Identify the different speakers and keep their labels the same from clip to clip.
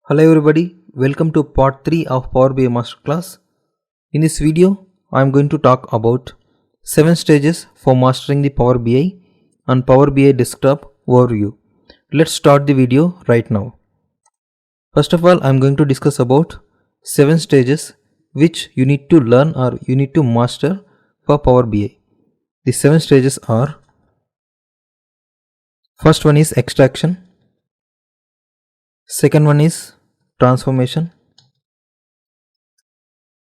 Speaker 1: Hello everybody, welcome to part 3 of Power BI Masterclass. In this video, I am going to talk about 7 stages for mastering the Power BI and Power BI Desktop overview. Let's start the video right now. First of all, I am going to discuss about 7 stages which you need to learn or you need to master for Power BI. The 7 stages are: first one is extraction, second one is transformation,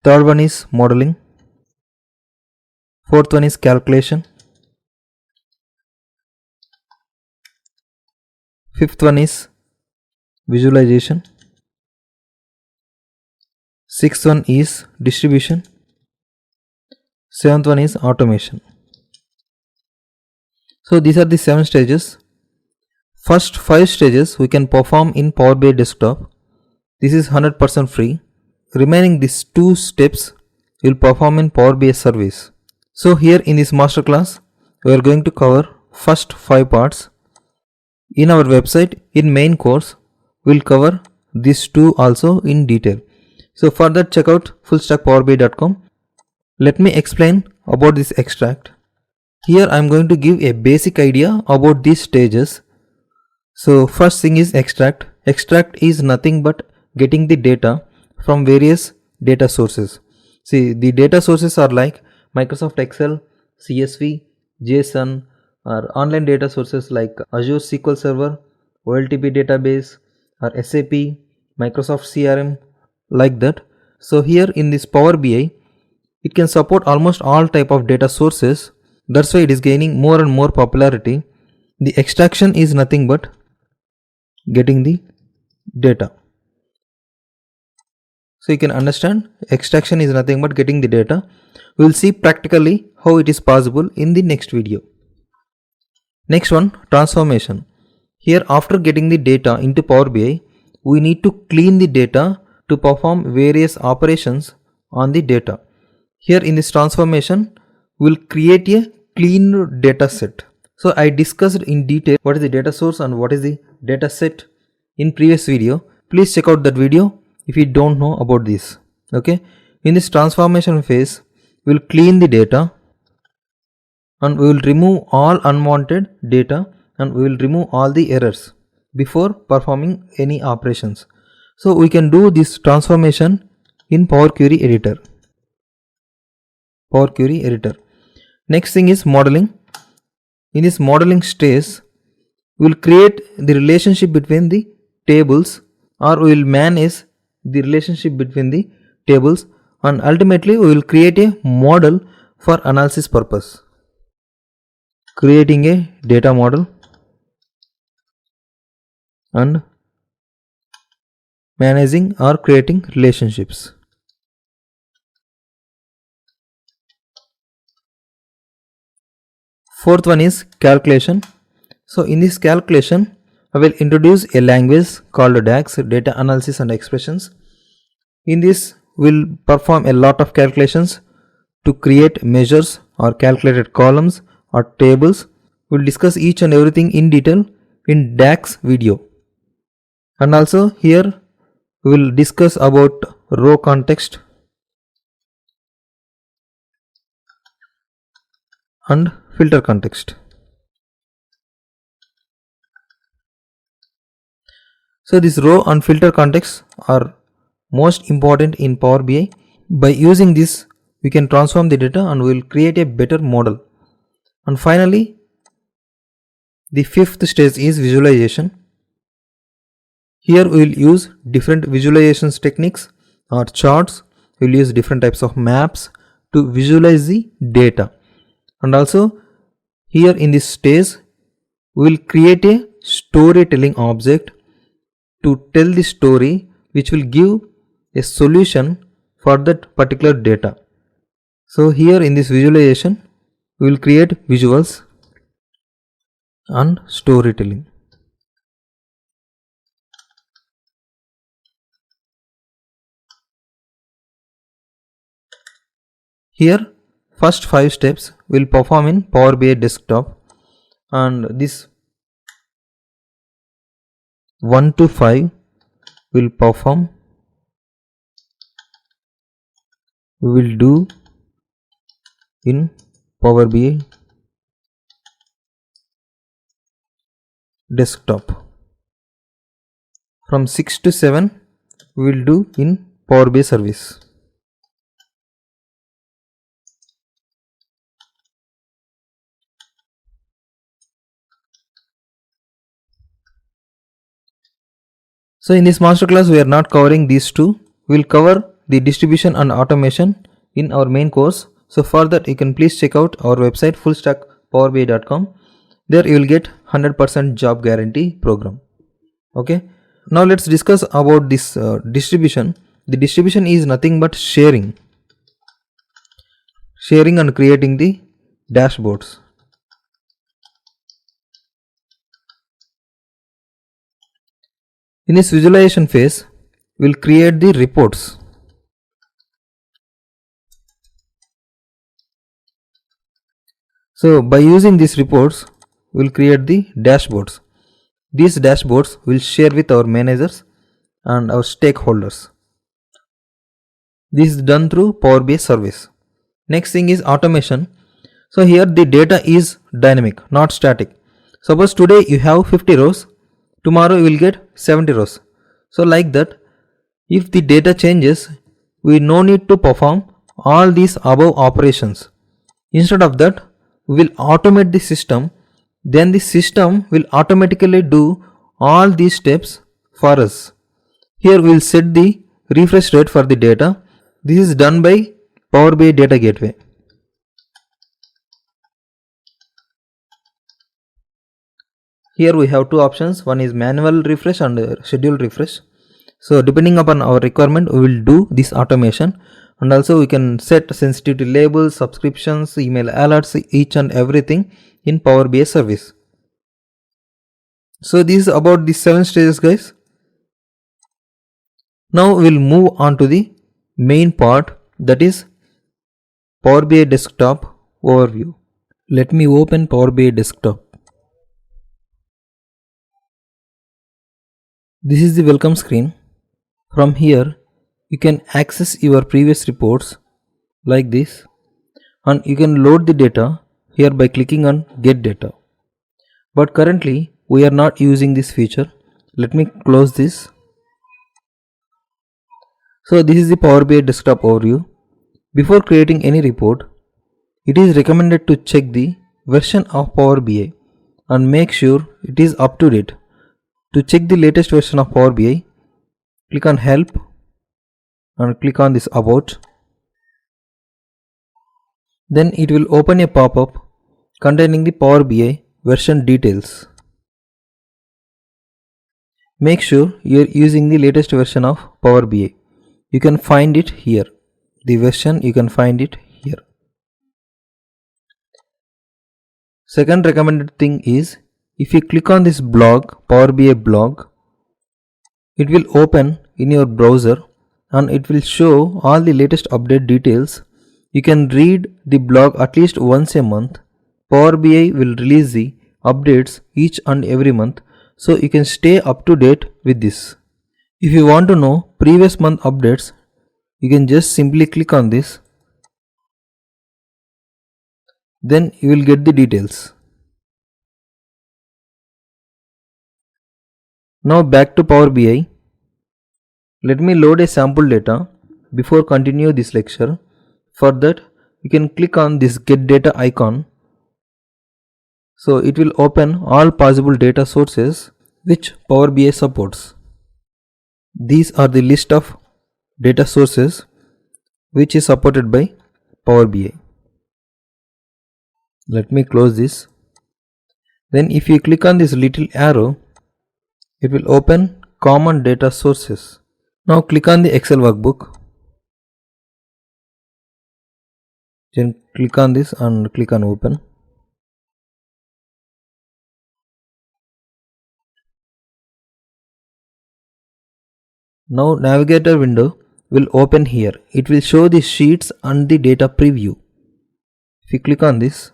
Speaker 1: third one is modeling, fourth one is calculation, fifth one is visualization, sixth one is distribution, seventh one is automation. So these are the 7 stages. First 5 stages we can perform in Power BI Desktop. This is 100% free. Remaining these 2 steps we will perform in Power BI Service. So here in this masterclass we are going to cover first 5 parts. In our website, in main course, we will cover these 2 also in detail. So for that, check out fullstackpowerbi.com. Let me explain about this extract. Here I am going to give a basic idea about these stages. So first thing is extract. Extract is nothing but getting the data from various data sources. See, the data sources are like Microsoft Excel, CSV, JSON, or online data sources like Azure SQL Server, OLTP database, or SAP, Microsoft CRM, like that. So here in this Power BI, it can support almost all type of data sources. That's why it is gaining more and more popularity. The extraction is nothing but getting the data. So you can understand, extraction is nothing but getting the data. We will see practically how it is possible in the next video. Next one, transformation. Here after getting the data into Power BI, we need to clean the data to perform various operations on the data. Here in this transformation, we will create a clean data set. So I discussed in detail what is the data source and what is the data set in previous video. Please check out that video if you don't know about this. Okay. In this transformation phase, we will clean the data and we will remove all unwanted data and we will remove all the errors before performing any operations. So we can do this transformation in Power Query Editor. Power Query Editor. Next thing is modeling. In this modeling stage, we will create the relationship between the tables, or we will manage the relationship between the tables, and ultimately we will create a model for analysis purpose. Creating a data model and managing or creating relationships. Fourth one is calculation. So in this calculation, I will introduce a language called DAX, Data Analysis and Expressions. In this, we will perform a lot of calculations to create measures or calculated columns or tables. We will discuss each and everything in detail in DAX video. And also here we will discuss about row context and filter context. So this row and filter context are most important in Power BI. By using this, we can transform the data and we will create a better model. And finally, the 5th stage is visualization. Here we will use different visualizations techniques or charts. We will use different types of maps to visualize the data. And also here in this stage, we will create a storytelling object to tell the story which will give a solution for that particular data. So here in this visualization, we will create visuals and storytelling. Here first 5 steps will perform in Power BI Desktop, and this 1 to 5 will perform, we will do in Power BI desktop. From 6 to 7 we will do in Power BI service. So in this masterclass we are not covering these two. We will cover the distribution and automation in our main course. So for that you can please check out our website fullstackpowerbi.com. There you will get 100% job guarantee program. Okay. Now let's discuss about this distribution. The distribution is nothing but sharing and creating the dashboards. In this visualization phase, we will create the reports. So by using these reports, we will create the dashboards. These dashboards will share with our managers and our stakeholders. This is done through Power BI service. Next thing is automation. So here the data is dynamic, not static. Suppose today you have 50 rows, tomorrow you will get 70 rows. So like that, if the data changes, we no need to perform all these above operations. Instead of that, we will automate the system. Then the system will automatically do all these steps for us. Here we will set the refresh rate for the data. This is done by Power BI Data Gateway. Here we have two options. One is manual refresh and scheduled refresh. So depending upon our requirement, we will do this automation, and also we can set sensitivity labels, subscriptions, email alerts, each and everything in Power BI service. So this is about the 7 stages, guys. Now we will move on to the main part, that is Power BI desktop overview. Let me open Power BI desktop. This is the welcome screen. From here you can access your previous reports like this, and you can load the data here by clicking on get data. But currently we are not using this feature. Let me close this. So this is the Power BI desktop overview. Before creating any report, it is recommended to check the version of Power BI and make sure it is up to date. To check the latest version of Power BI, click on help and click on this about. Then it will open a pop-up containing the Power BI version details. Make sure you are using the latest version of Power BI. You can find it here. The version you can find it here. Second recommended thing is, if you click on this blog, Power BI blog, it will open in your browser and it will show all the latest update details. You can read the blog at least once a month. Power BI will release the updates each and every month, so you can stay up to date with this. If you want to know previous month updates, you can just simply click on this. Then you will get the details. Now back to Power BI. Let me load a sample data before continue this lecture. For that, you can click on this get data icon. So it will open all possible data sources which Power BI supports. These are the list of data sources which is supported by Power BI. Let me close this. Then if you click on this little arrow, it will open common data sources. Now click on the Excel workbook. Then click on this and click on open. Now navigator window will open here. It will show the sheets and the data preview. If you click on this,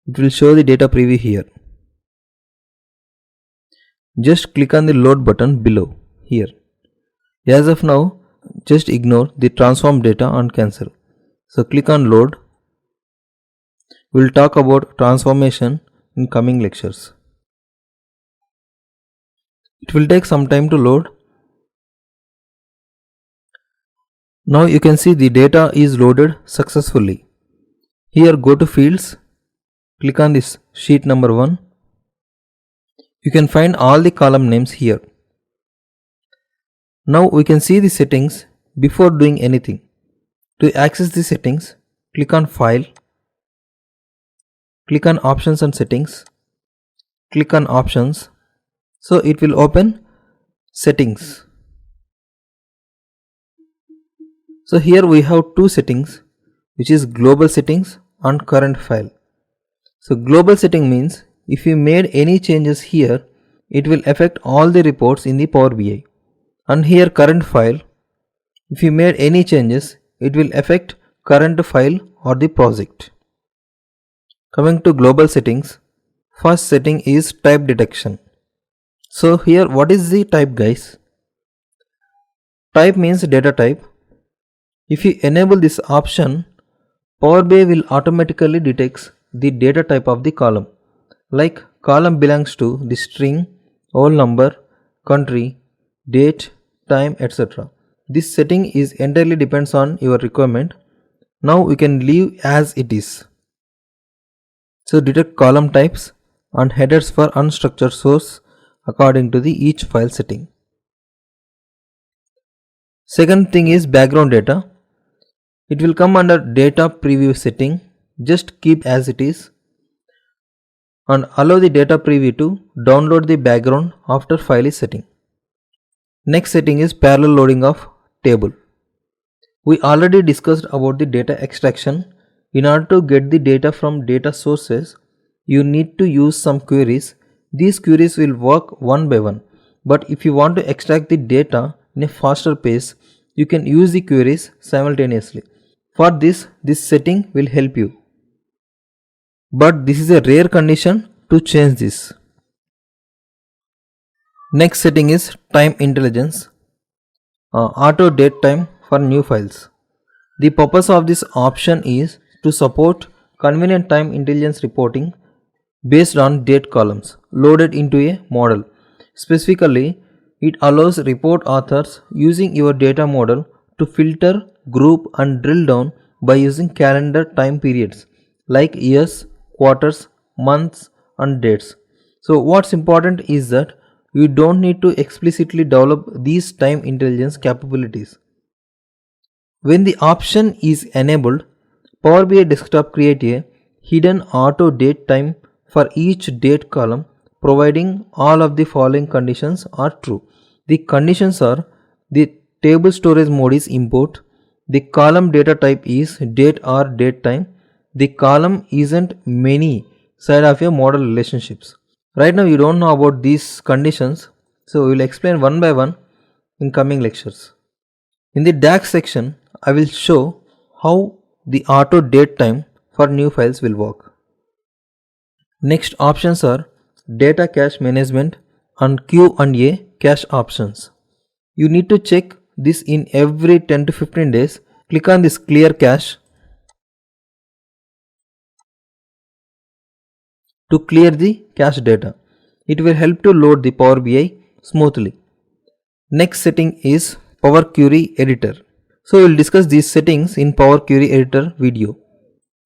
Speaker 1: it will show the data preview here. Just click on the load button below here. As of now, just ignore the transform data and cancel. So click on load. We'll talk about transformation in coming lectures. It will take some time to load. Now you can see the data is loaded successfully. Here go to fields, click on this sheet number 1. You can find all the column names here. Now we can see the settings before doing anything. To access the settings, click on File, click on Options and Settings, click on Options. So it will open Settings. So here we have two settings, which is Global Settings and Current File. So global setting means if you made any changes here, it will affect all the reports in the Power BI. And here current file, if you made any changes, it will affect current file or the project. Coming to global settings, first setting is type detection. So here what is the type, guys? Type means data type. If you enable this option, Power BI will automatically detect the data type of the column. Like column belongs to the string, whole number, country, date, time, etc. This setting is entirely depends on your requirement. Now we can leave as it is. So detect column types and headers for unstructured source according to the each file setting. Second thing is background data. It will come under data preview setting. Just keep as it is and allow the data preview to download the background after file is setting. Next setting is parallel loading of table. We already discussed about the data extraction. In order to get the data from data sources, you need to use some queries. These queries will work one by one. But if you want to extract the data in a faster pace, you can use the queries simultaneously. For this setting will help you. But this is a rare condition to change this. Next setting is time intelligence, auto date time for new files. The purpose of this option is to support convenient time intelligence reporting based on date columns loaded into a model. Specifically, it allows report authors using your data model to filter, group and drill down by using calendar time periods like years, quarters, months and dates. So what's important is that you don't need to explicitly develop these time intelligence capabilities. When the option is enabled, Power BI Desktop creates a hidden auto date time for each date column, providing all of the following conditions are true. The conditions are: the table storage mode is import, the column data type is date or date time, the column isn't many side of your model relationships. Right now you don't know about these conditions, so we will explain one by one in coming lectures. In the DAX section, I will show how the auto date time for new files will work. Next options are data cache management and Q&A cache options. You need to check this in every 10 to 15 days. Click on this clear cache to clear the cache data. It will help to load the Power BI smoothly. Next setting is Power Query Editor. So we will discuss these settings in Power Query Editor video.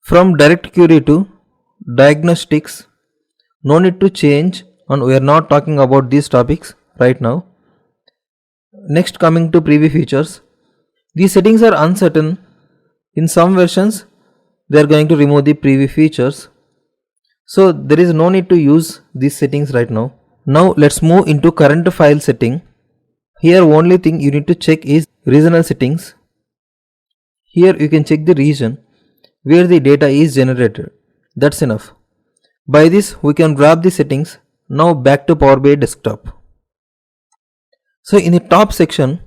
Speaker 1: From direct query to diagnostics, no need to change, and we are not talking about these topics right now. Next, coming to preview features. These settings are uncertain. In some versions, they are going to remove the preview features. So there is no need to use these settings right now. Now let's move into current file setting. Here only thing you need to check is regional settings. Here you can check the region where the data is generated. That's enough. By this we can grab the settings. Now back to Power BI Desktop. So in the top section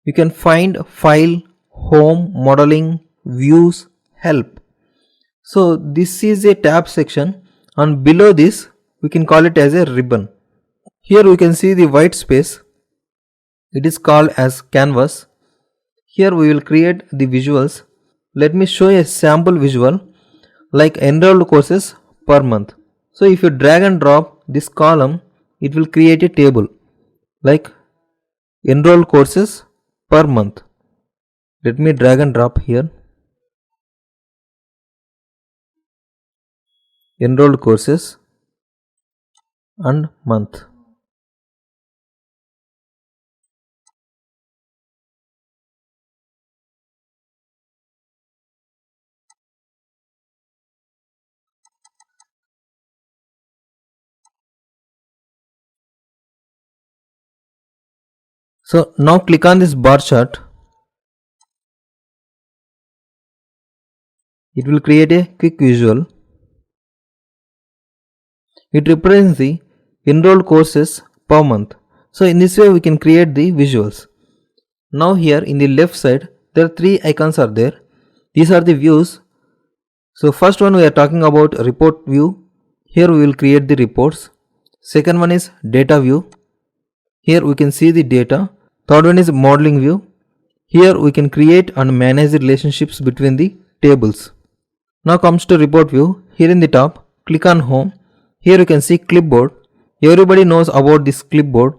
Speaker 1: you can find File, Home, Modeling, Views, Help. So this is a tab section, and below this we can call it as a ribbon. Here we can see the white space. It is called as canvas. Here we will create the visuals. Let me show a sample visual like enrolled courses per month. So if you drag and drop this column, it will create a table like enrolled courses per month. Let me drag and drop here. Enrolled courses and month. So now click on this bar chart. It will create a quick visual. It represents the enrolled courses per month. So in this way we can create the visuals. Now here in the left side there are three icons are there. These are the views. So first one we are talking about report view. Here we will create the reports. Second one is data view. Here we can see the data. Third one is modeling view. Here we can create and manage the relationships between the tables. Now comes to report view. Here in the top, click on home. Here you can see clipboard. Everybody knows about this clipboard.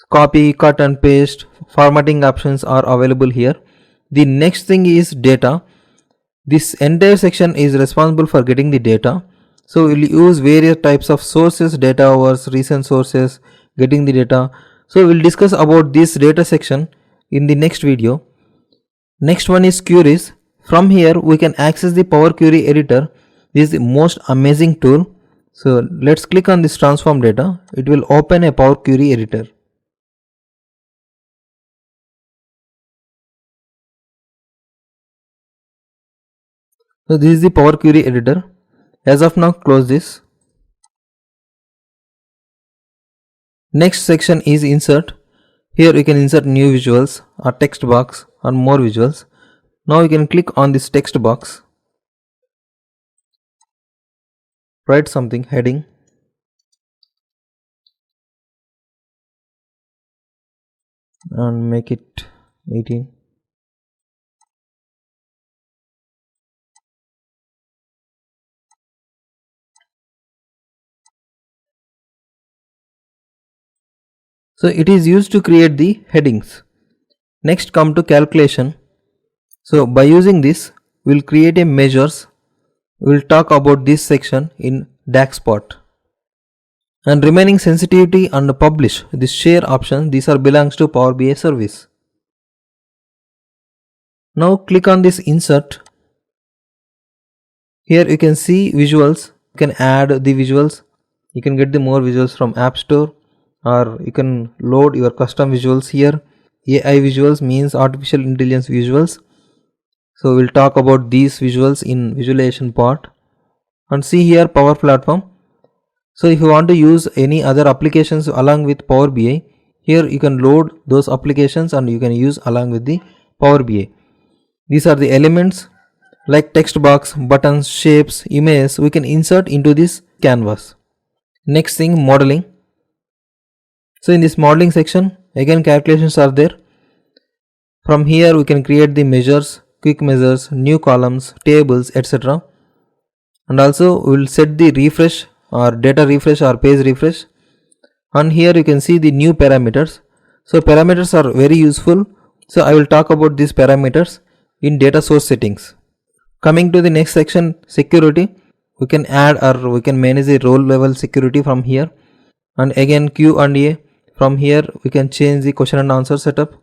Speaker 1: Copy, cut and paste, formatting options are available here. The next thing is data. This entire section is responsible for getting the data. So we'll use various types of sources, data hours, recent sources, getting the data. So we'll discuss about this data section in the next video. Next one is queries. From here we can access the Power Query editor. This is the most amazing tool. So let's click on this transform data. It will open a Power Query editor. So this is the Power Query editor. As of now, close this. Next section is insert. Here you can insert new visuals or text box or more visuals. Now you can click on this text box. Write something, heading. And make it 18. So it is used to create the headings. Next come to calculation. So by using this we'll create a measures. We'll talk about this section in DAX part. And remaining sensitivity and publish, this share option, these are belongs to Power BI service. Now click on this insert. Here you can see visuals. You can add the visuals. You can get the more visuals from App Store, or you can load your custom visuals here. AI visuals means artificial intelligence visuals. So we'll talk about these visuals in visualization part. And see here Power Platform. So if you want to use any other applications along with Power BI, here you can load those applications and you can use along with the Power BI. These are the elements like text box, buttons, shapes, images we can insert into this canvas. Next thing, modeling. So in this modeling section again calculations are there. From here we can create the measures, quick measures, new columns, tables, etc. And also we will set the refresh or data refresh or page refresh. And here you can see the new parameters. So parameters are very useful. So I will talk about these parameters in data source settings. Coming to the next section, security. We can add or we can manage the role level security from here. And again Q&A. From here we can change the question and answer setup.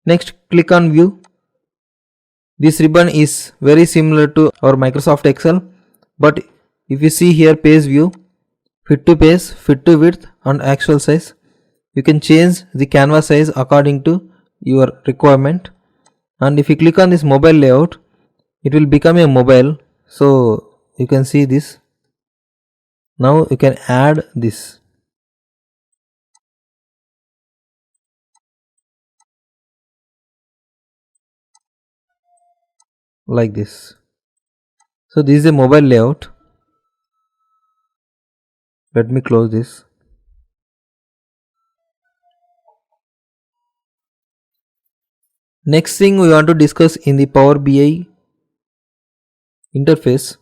Speaker 1: Next, click on view. This ribbon is very similar to our Microsoft Excel, but if you see here page view, fit to page, fit to width and actual size, you can change the canvas size according to your requirement. And if you click on this mobile layout, it will become a mobile. So you can see this. Now you can add this. Like this. So this is a mobile layout. Let me close this. Next thing we want to discuss in the Power BI interface.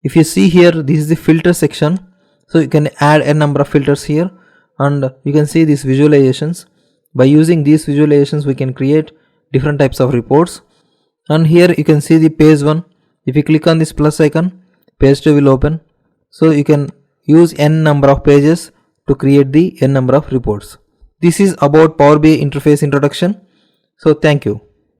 Speaker 1: If you see here, this is the filter section. So you can add a number of filters here, and you can see these visualizations. By using these visualizations, we can create different types of reports. And here you can see the page 1. If you click on this plus icon, page 2 will open. So you can use n number of pages to create the n number of reports. This is about Power BI interface introduction. So thank you.